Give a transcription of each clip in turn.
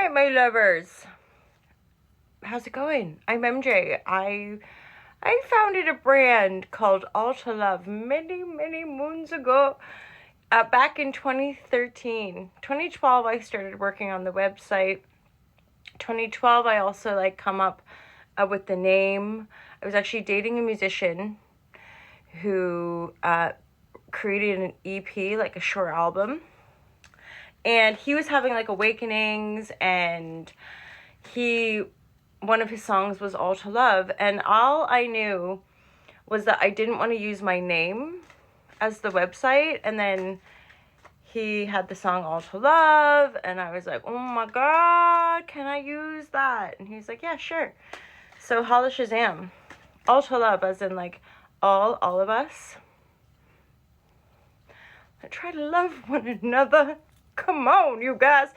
right, my lovers. How's it going? I'm MJ. I founded a brand called Alta Love many moons ago. Back in 2013. 2012 I started working on the website. 2012 I also come up with the name. I was actually dating a musician who created an EP, like a short album. And he was having awakenings, and one of his songs was All to Love, and all I knew was that I didn't want to use my name as the website. And then he had the song All to Love, and I was like, oh my god, can I use that? And he's like, yeah, sure. So holla Shazam. All to Love, as in all of us. I try to love one another. Come on, you guys.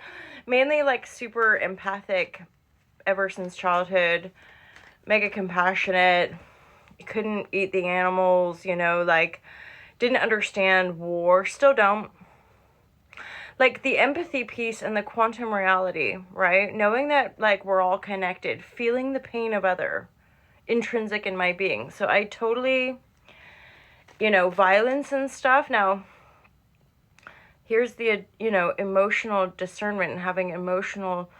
Mainly super empathic ever since childhood. Mega compassionate. Couldn't eat the animals, didn't understand war. Still don't. The empathy piece and the quantum reality, right? Knowing that we're all connected. Feeling the pain of other. Intrinsic in my being. So I totally, violence and stuff. Now, here's the, emotional discernment and having emotional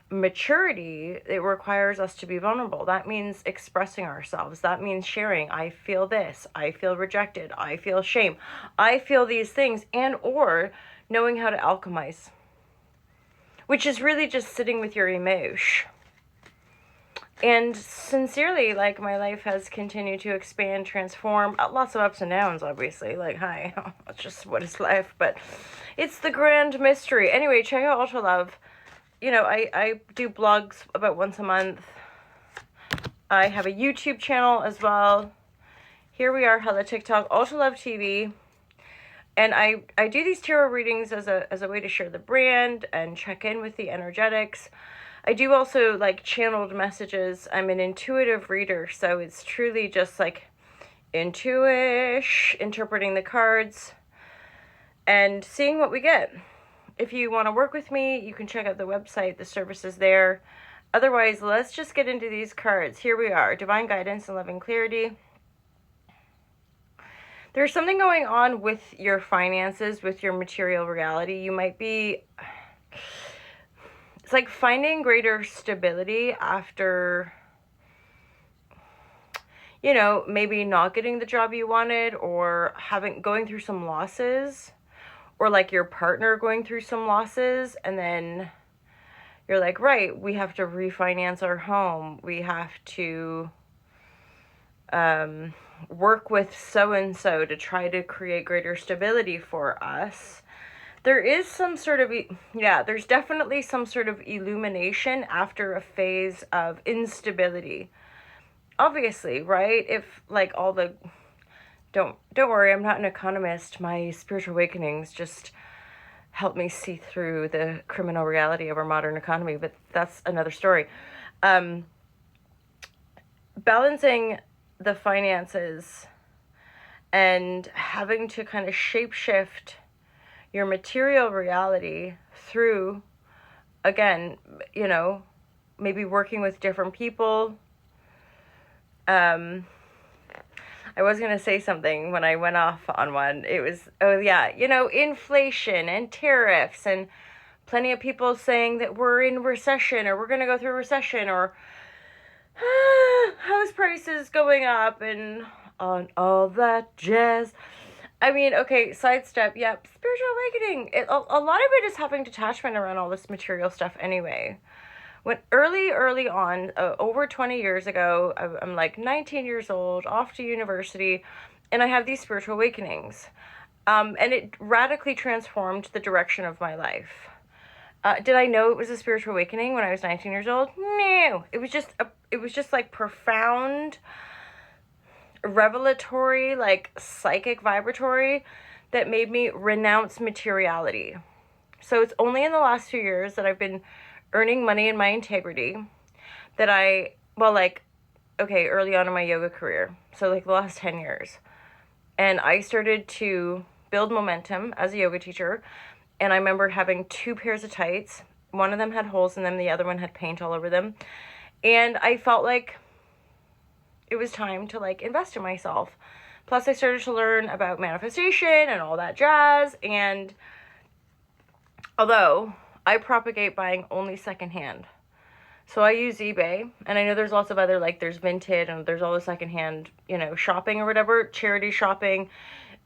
maturity. It requires us to be vulnerable. That means expressing ourselves. That means sharing. I feel this. I feel rejected. I feel shame. I feel these things. And or knowing how to alchemize, which is really just sitting with your emotion. And sincerely, my life has continued to expand, transform. Lots of ups and downs, obviously. Hi, that's just what is life. But it's the grand mystery. Anyway, check out Ultra Love. I do blogs about once a month. I have a YouTube channel as well. Here we are, hella TikTok, Ultra Love TV. And I do these tarot readings as a way to share the brand and check in with the energetics. I do also channeled messages. I'm an intuitive reader, so it's truly just intuish, interpreting the cards and seeing what we get. If you want to work with me, you can check out the website, the service is there. Otherwise, let's just get into these cards. Here we are, Divine Guidance and Loving Clarity. There's something going on with your finances, with your material reality. You might be... It's finding greater stability after, maybe not getting the job you wanted, or going through some losses, or your partner going through some losses, and then you're right, we have to refinance our home. We have to work with so-and-so to try to create greater stability for us. There is some sort of, there's definitely some sort of illumination after a phase of instability. Obviously, right? If all the, don't worry, I'm not an economist. My spiritual awakenings just help me see through the criminal reality of our modern economy, but that's another story. Balancing the finances and having to kind of shapeshift your material reality through, again, maybe working with different people. I was going to say something when I went off on one. It was, inflation and tariffs, and plenty of people saying that we're in recession, or we're going to go through recession, or house prices going up, and on all that jazz. I mean, okay, sidestep, yep, spiritual awakening. A lot of it is having detachment around all this material stuff anyway. When early on, over 20 years ago, I'm 19 years old, off to university, and I have these spiritual awakenings. And it radically transformed the direction of my life. Did I know it was a spiritual awakening when I was 19 years old? No. It was just profound, revelatory, psychic vibratory that made me renounce materiality. So it's only in the last few years that I've been earning money in my integrity that early on in my yoga career. So the last 10 years. And I started to build momentum as a yoga teacher. And I remember having 2 pairs of tights One of them had holes in them. The other one had paint all over them. And I felt like it was time to like invest in myself. Plus I started to learn about manifestation and all that jazz. And although I propagate buying only secondhand, so I use eBay, and I know there's lots of other, like there's Vinted and there's all the secondhand, shopping or whatever, charity shopping,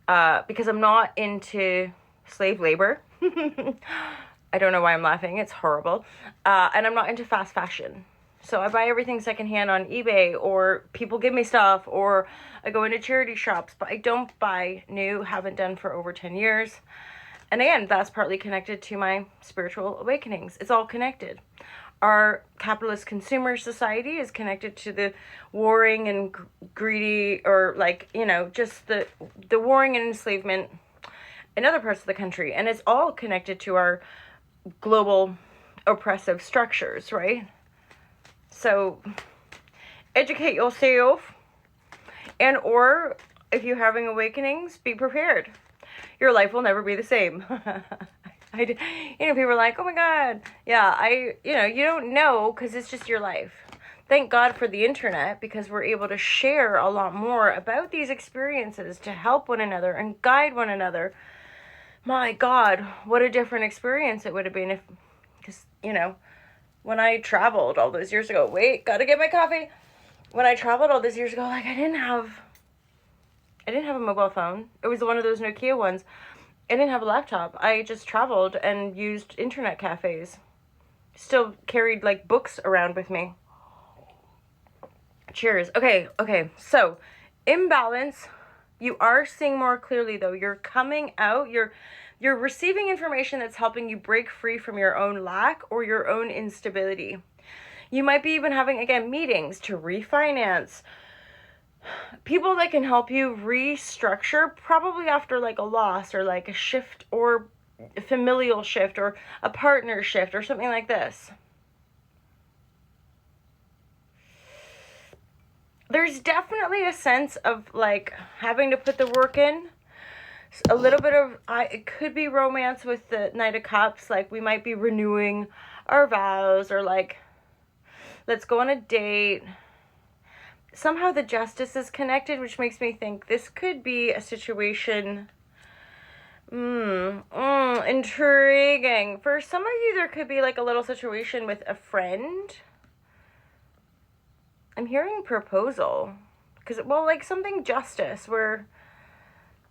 because I'm not into slave labor. I don't know why I'm laughing. It's horrible. And I'm not into fast fashion. So I buy everything secondhand on eBay, or people give me stuff, or I go into charity shops, but I don't buy new, haven't done for over 10 years. And again, that's partly connected to my spiritual awakenings. It's all connected. Our capitalist consumer society is connected to the warring and greedy, or like, just the warring and enslavement in other parts of the country. And it's all connected to our global oppressive structures, right? So educate yourself, and or if you're having awakenings, be prepared. Your life will never be the same. People are like, oh my God. Yeah, you don't know, because it's just your life. Thank God for the internet, because we're able to share a lot more about these experiences to help one another and guide one another. My God, what a different experience it would have been because, when I traveled all those years ago, gotta get my coffee. When I traveled all those years ago, like I didn't have a mobile phone. It was one of those Nokia ones. I didn't have a laptop. I just traveled and used internet cafes. Still carried like books around with me. Cheers. Okay. So, imbalance. You are seeing more clearly though. You're coming out. You're receiving information that's helping you break free from your own lack or your own instability. You might be even having, again, meetings to refinance. People that can help you restructure, probably after like a loss or like a shift or a familial shift or a partner shift or something like this. There's definitely a sense of like having to put the work in. A little bit of, it could be romance with the Knight of Cups. Like we might be renewing our vows, or like, let's go on a date. Somehow the Justice is connected, which makes me think this could be a situation. Intriguing. For some of you, there could be like a little situation with a friend. I'm hearing proposal. Because, like something justice where...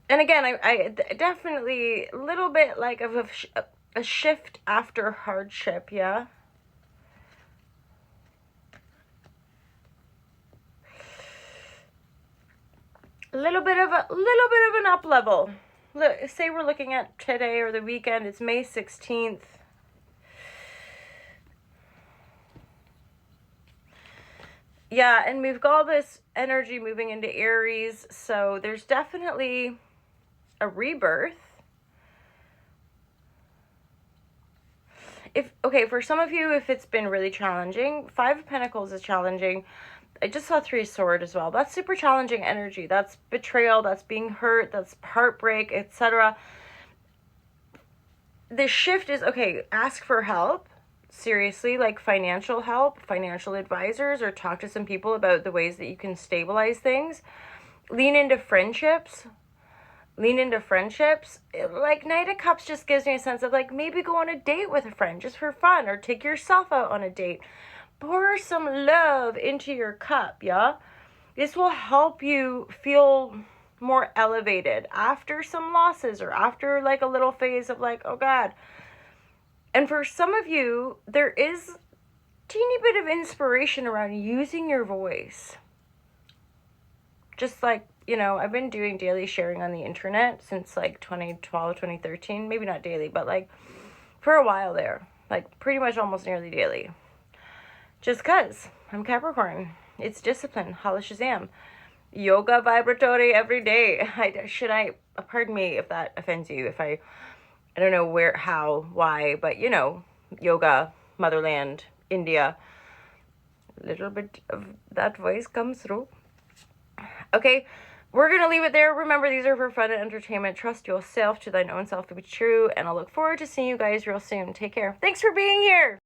And again, I definitely a little bit like of a shift after hardship, yeah? A little bit of an up level. Say we're looking at today or the weekend. It's May 16th. Yeah, and we've got all this energy moving into Aries, so there's definitely a rebirth. For some of you, if it's been really challenging, 5 of Pentacles is challenging. I just saw 3 of Swords as well. That's super challenging energy. That's betrayal, that's being hurt, that's heartbreak, etc. The shift is, ask for help. Seriously, like financial help, financial advisors, or talk to some people about the ways that you can stabilize things. Lean into friendships. Like Knight of Cups just gives me a sense of like maybe go on a date with a friend just for fun, or take yourself out on a date. Pour some love into your cup, yeah? This will help you feel more elevated after some losses, or after like a little phase of like, oh God. And for some of you, there is a teeny bit of inspiration around using your voice. Just like, I've been doing daily sharing on the internet since like 2012, 2013. Maybe not daily, but like for a while there. Like pretty much almost nearly daily. Just because I'm Capricorn. It's discipline. Holla Shazam. Yoga vibratory every day. Pardon me if that offends you. If I don't know where, how, why, but yoga, motherland, India. A little bit of that voice comes through. Okay, we're going to leave it there. Remember, these are for fun and entertainment. Trust yourself to thine own self to be true. And I'll look forward to seeing you guys real soon. Take care. Thanks for being here.